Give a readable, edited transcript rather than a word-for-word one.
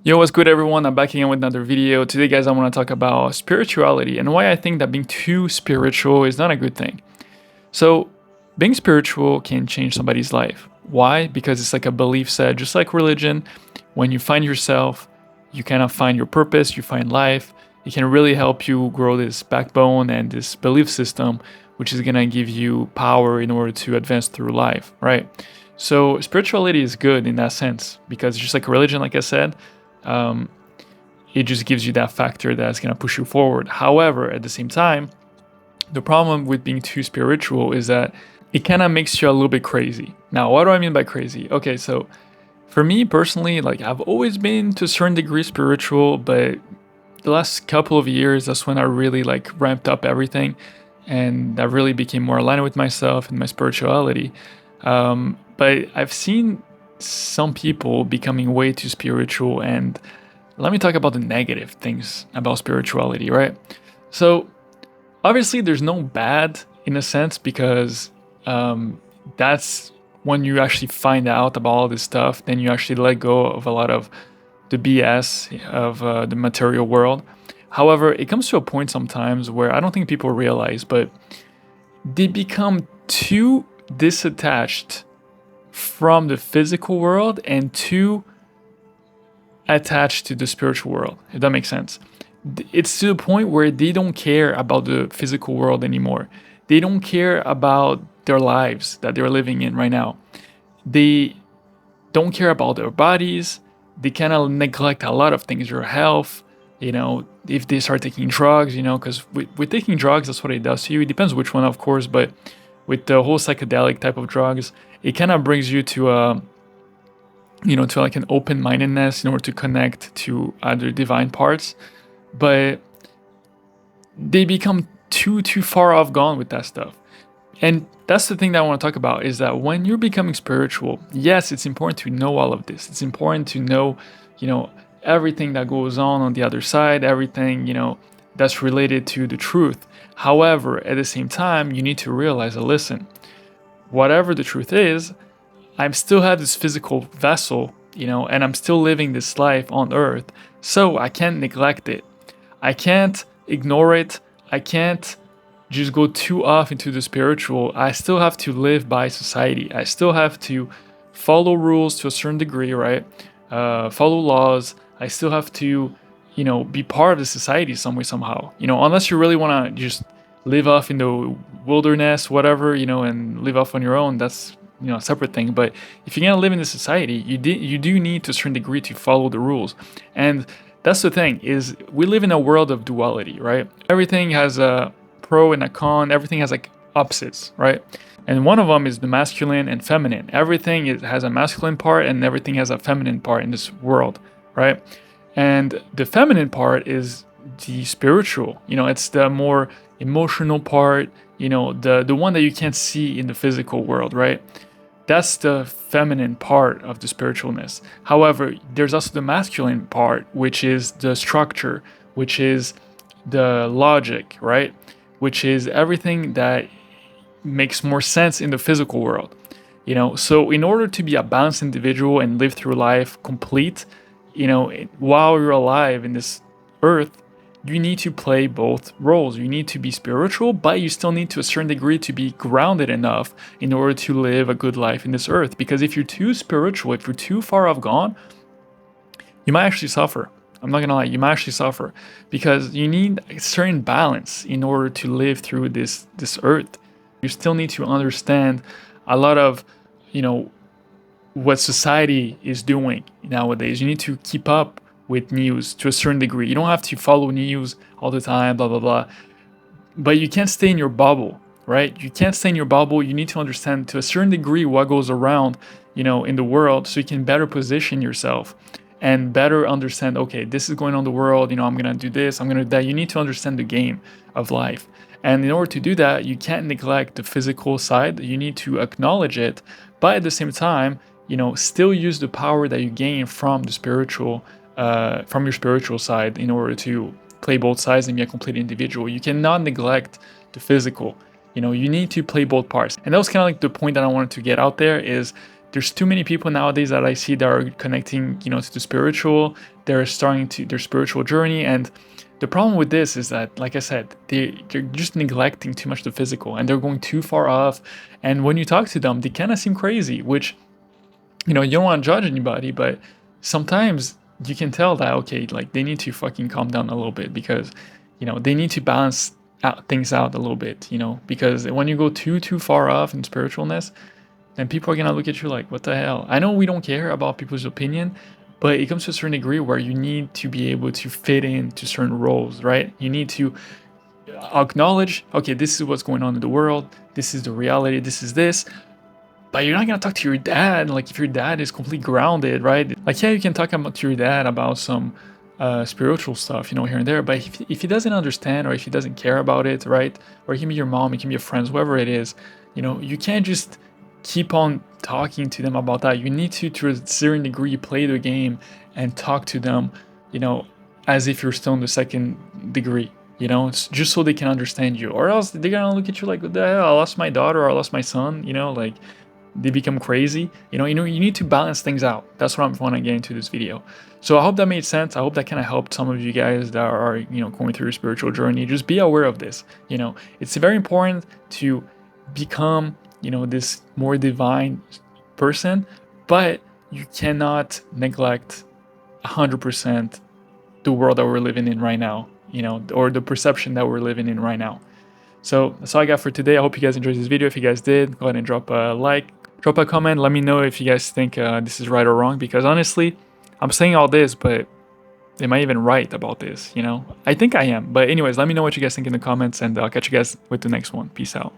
Yo, what's good everyone? I'm back again with another video. Today guys, I want to talk about spirituality and why I think that being too spiritual is not a good thing. So, being spiritual can change somebody's life. Why? Because it's like a belief set, just like religion. When you find yourself, you kind of find your purpose, you find life. It can really help you grow this backbone and this belief system, which is going to give you power in order to advance through life, right? So, spirituality is good in that sense because just like religion, like I said, um, it just gives you that factor that's going to push you forward. However, at the same time, the problem with being too spiritual is that it kind of makes you a little bit crazy. Now, what do I mean by crazy? Okay, so for me personally, like I've always been to a certain degree spiritual, but the last couple of years, that's when I really like ramped up everything and I really became more aligned with myself and my spirituality. But I've seen some people becoming way too spiritual, and let me talk about the negative things about spirituality, right? So, obviously, there's no bad in a sense because that's when you actually find out about all this stuff, then you actually let go of a lot of the BS of the material world. However, it comes to a point sometimes where I don't think people realize, but they become too disattached from the physical world and too attached to the spiritual world, if that makes sense. It's to the point where they don't care about the physical world anymore. They don't care about their lives that they're living in right now. They don't care about their bodies. They kind of neglect a lot of things, their health, if they start taking drugs, because with taking drugs, that's what it does to you. It depends which one, of course, but with the whole psychedelic type of drugs, it kind of brings you to to like an open-mindedness in order to connect to other divine parts. But they become too far off gone with that stuff. And that's the thing that I want to talk about, is that when you're becoming spiritual, yes, it's important to know all of this. It's important to know, everything that goes on the other side, everything, that's related to the truth. However, at the same time, you need to realize that, listen, whatever the truth is, I still have this physical vessel, and I'm still living this life on earth. So I can't neglect it. I can't ignore it. I can't just go too off into the spiritual. I still have to live by society. I still have to follow rules to a certain degree, right? Follow laws. I still have to, be part of the society some way, somehow. Unless you really want to just live off in the wilderness, whatever, and live off on your own, that's, a separate thing. But if you're going to live in the society, you do need to a certain degree to follow the rules. And that's the thing, is we live in a world of duality, right? Everything has a pro and a con. Everything has like opposites, right? And one of them is the masculine and feminine. Everything has a masculine part and everything has a feminine part in this world, right? And the feminine part is the spiritual. It's the more emotional part, the one that you can't see in the physical world, right? That's the feminine part of the spiritualness. However, there's also the masculine part, which is the structure, which is the logic, right? Which is everything that makes more sense in the physical world. So in order to be a balanced individual and live through life complete, while you're alive in this earth, you need to play both roles. You need to be spiritual, but you still need to a certain degree to be grounded enough in order to live a good life in this earth. Because if you're too spiritual, if you're too far off gone, you might actually suffer. I'm not gonna lie, you might actually suffer because you need a certain balance in order to live through this earth. You still need to understand a lot of, what society is doing nowadays. You need to keep up with news to a certain degree. You don't have to follow news all the time, blah, blah, blah. But you can't stay in your bubble, right? You can't stay in your bubble. You need to understand to a certain degree what goes around, in the world so you can better position yourself and better understand, okay, this is going on in the world, I'm going to do this, I'm going to do that. You need to understand the game of life. And in order to do that, you can't neglect the physical side. You need to acknowledge it, but at the same time, still use the power that you gain from the spiritual from your spiritual side in order to play both sides and be a complete individual. You cannot neglect the physical. You need to play both parts. And that was kind of like the point that I wanted to get out there, is there's too many people nowadays that I see that are connecting, to the spiritual. They're starting to their spiritual journey, and the problem with this is that, like I said, they're just neglecting too much the physical, and they're going too far off. And when you talk to them, they kind of seem crazy, which, you don't want to judge anybody, but sometimes you can tell that, okay, like they need to fucking calm down a little bit, because, they need to balance things out a little bit, because when you go too far off in spiritualness, then people are gonna look at you like, what the hell? I know we don't care about people's opinion, but it comes to a certain degree where you need to be able to fit into certain roles, right? You need to acknowledge, okay, this is what's going on in the world, this is the reality, this is this. But you're not gonna talk to your dad like if your dad is completely grounded, right? Like, yeah, you can talk to your dad about some spiritual stuff, here and there. But if he doesn't understand, or if he doesn't care about it, right? Or it can be your mom, it can be your friends, whoever it is. You can't just keep on talking to them about that. You need to a certain degree, play the game and talk to them, as if you're still in the second degree. It's just so they can understand you, or else they're gonna look at you like, what the hell? I lost my daughter, or I lost my son. Like, they become crazy. You need to balance things out. That's what I'm want to get into this video. So I hope that made sense. I hope that kind of helped some of you guys that are going through a spiritual journey. Just be aware of this. It's very important to become this more divine person, but you cannot neglect 100% the world that we're living in right now, or the perception that we're living in right now. So that's all I got for today. I hope you guys enjoyed this video. If you guys did, go ahead and drop a like, drop a comment. Let me know if you guys think this is right or wrong, because honestly, I'm saying all this, but am I even right about this? I think I am. But anyways, let me know what you guys think in the comments, and I'll catch you guys with the next one. Peace out.